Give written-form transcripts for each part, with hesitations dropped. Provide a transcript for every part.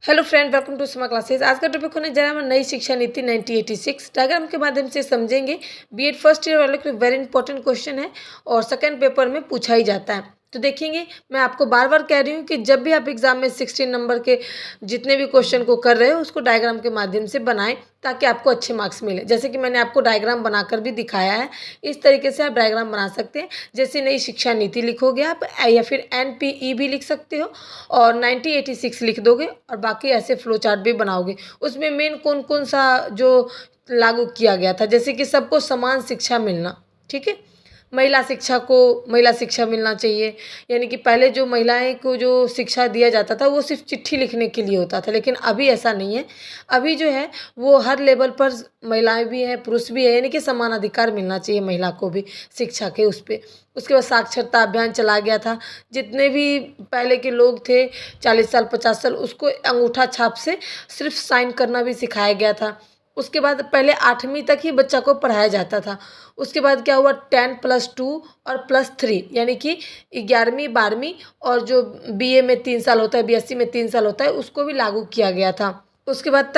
Hello friend, welcome to स्मा classes. आज का टॉपिक होने जा रहा है नई शिक्षा नीति 1986। डायग्राम के माध्यम से समझेंगे। बीएड फर्स्ट ईयर वालों के लिए वेरी इंपॉर्टेंट क्वेश्चन है और सेकंड पेपर में पूछा ही जाता है। तो देखेंगे, मैं आपको बार बार कह रही हूँ कि जब भी आप एग्जाम में 16 नंबर के जितने भी क्वेश्चन को कर रहे हो उसको डायग्राम के माध्यम से बनाएं ताकि आपको अच्छे मार्क्स मिले। जैसे कि मैंने आपको डायग्राम बनाकर भी दिखाया है, इस तरीके से आप डायग्राम बना सकते हैं। जैसे नई शिक्षा नीति लिखोगे आप, या फिर एनपीई भी लिख सकते हो और 1986 लिख दोगे और बाकी ऐसे फ्लो चार्ट भी बनाओगे। उसमें मेन कौन कौन सा जो लागू किया गया था, जैसे कि सबको समान शिक्षा मिलना, ठीक है। महिला शिक्षा मिलना चाहिए, यानी कि पहले जो महिलाएं को जो शिक्षा दिया जाता था वो सिर्फ चिट्ठी लिखने के लिए होता था, लेकिन अभी ऐसा नहीं है। अभी जो है वो हर लेवल पर महिलाएं भी हैं, पुरुष भी है, यानी कि समान अधिकार मिलना चाहिए महिला को भी शिक्षा के उस पर। उसके बाद साक्षरता अभियान चला गया था। जितने भी पहले के लोग थे 40 साल 50 साल, उसको अंगूठा छाप से सिर्फ साइन करना भी सिखाया गया था। उसके बाद पहले 8वीं तक ही बच्चा को पढ़ाया जाता था। उसके बाद क्या हुआ, 10+2 और +3 यानी कि 11वीं 12वीं और जो बीए में 3 साल होता है, बीएससी में 3 साल होता है, उसको भी लागू किया गया था। उसके बाद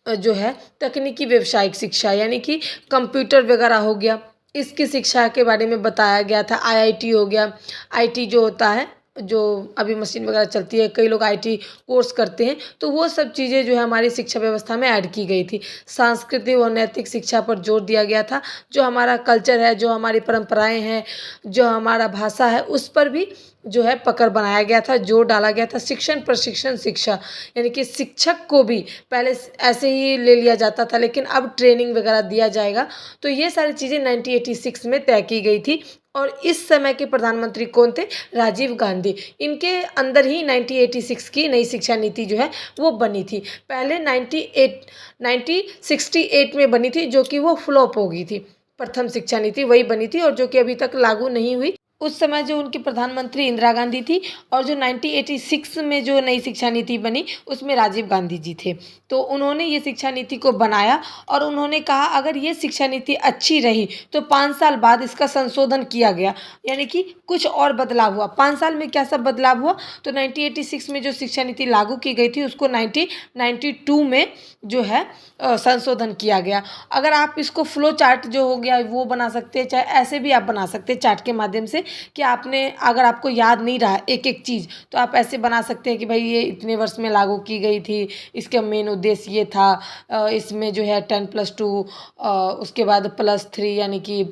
जो है तकनीकी व्यावसायिक शिक्षा, यानी कि कंप्यूटर वगैरह हो गया, इसकी शिक्षा के बारे में बताया गया था। आईआईटी हो गया, आईटी जो होता है, जो अभी मशीन वगैरह चलती है, कई लोग आईटी कोर्स करते हैं, तो वो सब चीज़ें जो है हमारी शिक्षा व्यवस्था में ऐड की गई थी। सांस्कृतिक और नैतिक शिक्षा पर जोर दिया गया था। जो हमारा कल्चर है, जो हमारी परंपराएं हैं, जो हमारा भाषा है, उस पर भी जो है पकड़ बनाया गया था, जोर डाला गया था। शिक्षण प्रशिक्षण शिक्षा, यानी कि शिक्षक को भी पहले ऐसे ही ले लिया जाता था, लेकिन अब ट्रेनिंग वगैरह दिया जाएगा। तो ये सारी चीज़ें 1986 में तय की गई थी। और इस समय के प्रधानमंत्री कौन थे? राजीव गांधी। इनके अंदर ही 1986 की नई शिक्षा नीति जो है वो बनी थी। पहले 1968 में बनी थी, जो कि वो फ्लॉप हो गई थी। प्रथम शिक्षा नीति वही बनी थी और जो कि अभी तक लागू नहीं हुई। उस समय जो उनकी प्रधानमंत्री इंदिरा गांधी थी, और जो 1986 में जो नई शिक्षा नीति बनी उसमें राजीव गांधी जी थे। तो उन्होंने ये शिक्षा नीति को बनाया और उन्होंने कहा अगर ये शिक्षा नीति अच्छी रही तो 5 साल बाद इसका संशोधन किया गया, यानी कि कुछ और बदलाव हुआ। 5 साल में क्या सब बदलाव हुआ, तो 1986 में जो शिक्षा नीति लागू की गई थी उसको 1992 में जो है संशोधन किया गया। अगर आप इसको फ्लो चार्ट जो हो गया वो बना सकते हैं, चाहे ऐसे भी आप बना सकते हैं चार्ट के माध्यम से, कि आपने अगर आपको याद नहीं रहा एक एक चीज़ तो आप ऐसे बना सकते हैं कि भाई ये इतने वर्ष में लागू की गई थी, इसका मेन उद्देश्य ये था, इसमें जो है 10+2 उसके बाद +3 यानी कि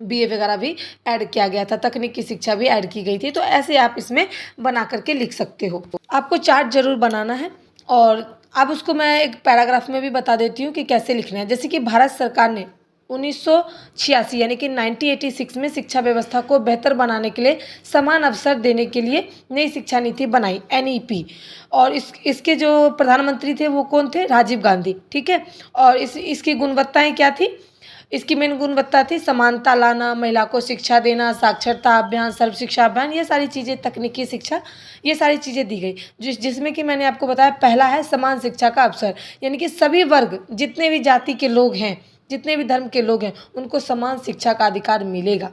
बीए वगैरह भी ऐड किया गया था, तकनीकी शिक्षा भी ऐड की गई थी। तो ऐसे आप इसमें बना करके लिख सकते हो। आपको चार्ट जरूर बनाना है और अब उसको मैं एक पैराग्राफ में भी बता देती हूँ कि कैसे लिखना है। जैसे कि भारत सरकार ने 1986 यानी कि 1986 में शिक्षा व्यवस्था को बेहतर बनाने के लिए समान अवसर देने के लिए नई शिक्षा नीति बनाई, एनईपी। और इसके जो प्रधानमंत्री थे वो कौन थे? राजीव गांधी, ठीक है। और इसकी गुणवत्ताएं क्या थी? इसकी मेन गुणवत्ता थी समानता लाना, महिला को शिक्षा देना, साक्षरता अभियान, सर्व शिक्षा अभियान, ये सारी चीज़ें, तकनीकी शिक्षा, ये सारी चीज़ें दी गई। जिसमें कि मैंने आपको बताया, पहला है समान शिक्षा का अवसर, यानी कि सभी वर्ग, जितने भी जाति के लोग हैं, जितने भी धर्म के लोग हैं, उनको समान शिक्षा का अधिकार मिलेगा।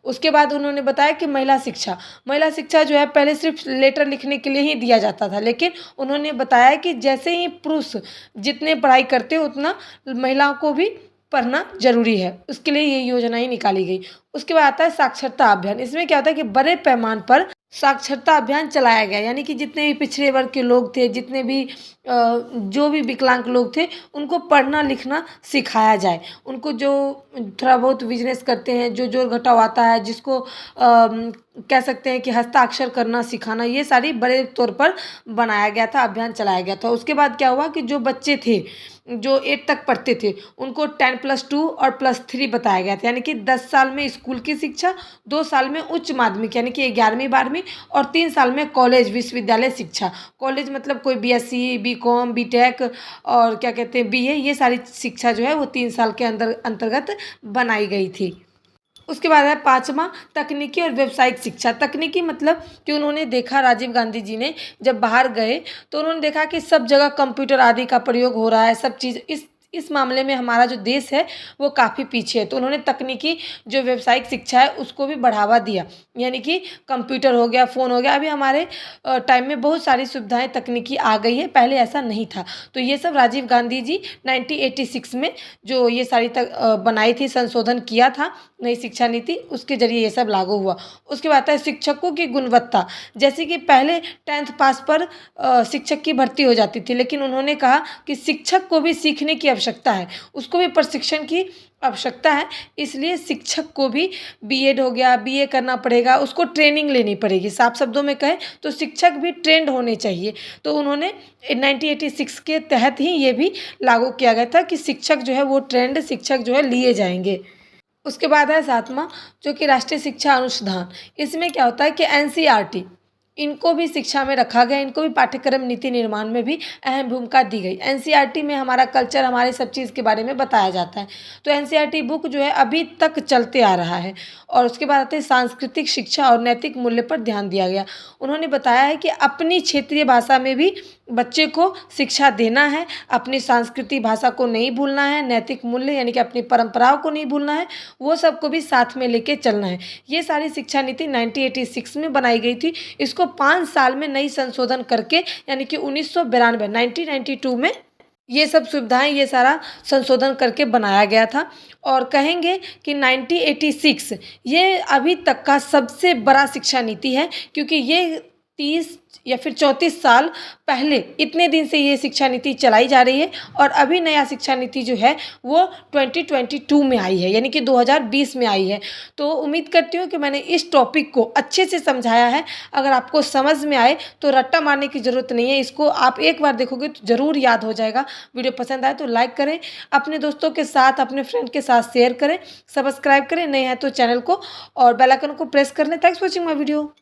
उसके बाद उन्होंने बताया कि महिला शिक्षा जो है पहले सिर्फ लेटर लिखने के लिए ही दिया जाता था, लेकिन उन्होंने बताया कि जैसे ही पुरुष जितने पढ़ाई करते उतना महिलाओं को भी पढ़ना जरूरी है, उसके लिए ये योजनाएं निकाली गई। उसके बाद आता है साक्षरता अभियान। इसमें क्या होता है कि बड़े पैमाने पर साक्षरता अभियान चलाया गया, यानी कि जितने भी पिछड़े वर्ग के लोग थे, जितने भी जो भी विकलांग लोग थे, उनको पढ़ना लिखना सिखाया जाए। उनको जो थोड़ा बहुत बिजनेस करते हैं, जो जोड़ घटाव आता है, जिसको कह सकते हैं कि हस्ताक्षर करना सिखाना, ये सारी बड़े तौर पर बनाया गया था, अभियान चलाया गया था। उसके बाद क्या हुआ कि जो बच्चे थे जो 8 तक पढ़ते थे उनको 10+2 और +3 बताया गया था, यानी कि 10 साल में स्कूल की शिक्षा, 2 साल में उच्च माध्यमिक यानी कि 11वीं 12वीं, और 3 साल में कॉलेज विश्वविद्यालय शिक्षा। कॉलेज मतलब कोई बीएससी, बीकॉम, बीटेक और क्या कहते हैं बीए, ये सारी शिक्षा जो है वो 3 साल के अंतर्गत बनाई गई थी। उसके बाद है 5वां तकनीकी और व्यावसायिक शिक्षा। तकनीकी मतलब कि उन्होंने देखा, राजीव गांधी जी ने जब बाहर गए तो उन्होंने देखा कि सब जगह कंप्यूटर आदि का प्रयोग हो रहा है, सब चीज़ इस मामले में हमारा जो देश है वो काफ़ी पीछे है। तो उन्होंने तकनीकी जो व्यावसायिक शिक्षा है उसको भी बढ़ावा दिया, यानी कि कंप्यूटर हो गया, फ़ोन हो गया। अभी हमारे टाइम में बहुत सारी सुविधाएं तकनीकी आ गई है, पहले ऐसा नहीं था। तो ये सब राजीव गांधी जी 1986 में जो ये सारी बनाई थी, संशोधन किया था नई शिक्षा नीति, उसके जरिए ये सब लागू हुआ। उसके बाद आता है शिक्षकों की गुणवत्ता। जैसे कि पहले 10th पास पर शिक्षक की भर्ती हो जाती थी, लेकिन उन्होंने कहा कि शिक्षक को भी सीखने की आवश्यकता है, उसको भी प्रशिक्षण की आवश्यकता है। इसलिए शिक्षक को भी बीएड हो गया, बीए करना पड़ेगा, उसको ट्रेनिंग लेनी पड़ेगी। साफ शब्दों में कहें तो शिक्षक भी ट्रेंड होने चाहिए। तो उन्होंने 1986 के तहत ही ये भी लागू किया गया था कि शिक्षक जो है वो ट्रेंड शिक्षक जो है लिए जाएंगे। उसके बाद है 7वां, जो कि राष्ट्रीय शिक्षा अनुसंधान। इसमें क्या होता है कि एनसीईआरटी, इनको भी शिक्षा में रखा गया, इनको भी पाठ्यक्रम नीति निर्माण में भी अहम भूमिका दी गई। एनसीईआरटी में हमारा कल्चर, हमारे सब चीज़ के बारे में बताया जाता है। तो एनसीईआरटी बुक जो है अभी तक चलते आ रहा है। और उसके बाद आते हैं सांस्कृतिक शिक्षा और नैतिक मूल्य पर ध्यान दिया गया। उन्होंने बताया है कि अपनी क्षेत्रीय भाषा में भी बच्चे को शिक्षा देना है, अपनी सांस्कृतिक भाषा को नहीं भूलना है, नैतिक मूल्य यानी कि अपनी परंपराओं को नहीं भूलना है, वो सबको भी साथ में लेके चलना है। ये सारी शिक्षा नीति 1986 में बनाई गई थी। इसको 5 साल में नई संशोधन करके यानी कि 1992 1992 में ये सब सुविधाएं, ये सारा संशोधन करके बनाया गया था। और कहेंगे कि 1986 ये अभी तक का सबसे बड़ा शिक्षा नीति है, क्योंकि ये 30 या फिर 34 साल पहले, इतने दिन से ये शिक्षा नीति चलाई जा रही है और अभी नया शिक्षा नीति जो है वो 2022 में आई है, यानी कि 2020 में आई है। तो उम्मीद करती हूँ कि मैंने इस टॉपिक को अच्छे से समझाया है। अगर आपको समझ में आए तो रट्टा मारने की ज़रूरत नहीं है, इसको आप एक बार देखोगे तो ज़रूर याद हो जाएगा। वीडियो पसंद आए तो लाइक करें, अपने दोस्तों के साथ, अपने फ्रेंड के साथ शेयर करें, सब्सक्राइब करें, नए हैं तो चैनल को और बेल आइकन को प्रेस कर लें। Thanks for watching my video.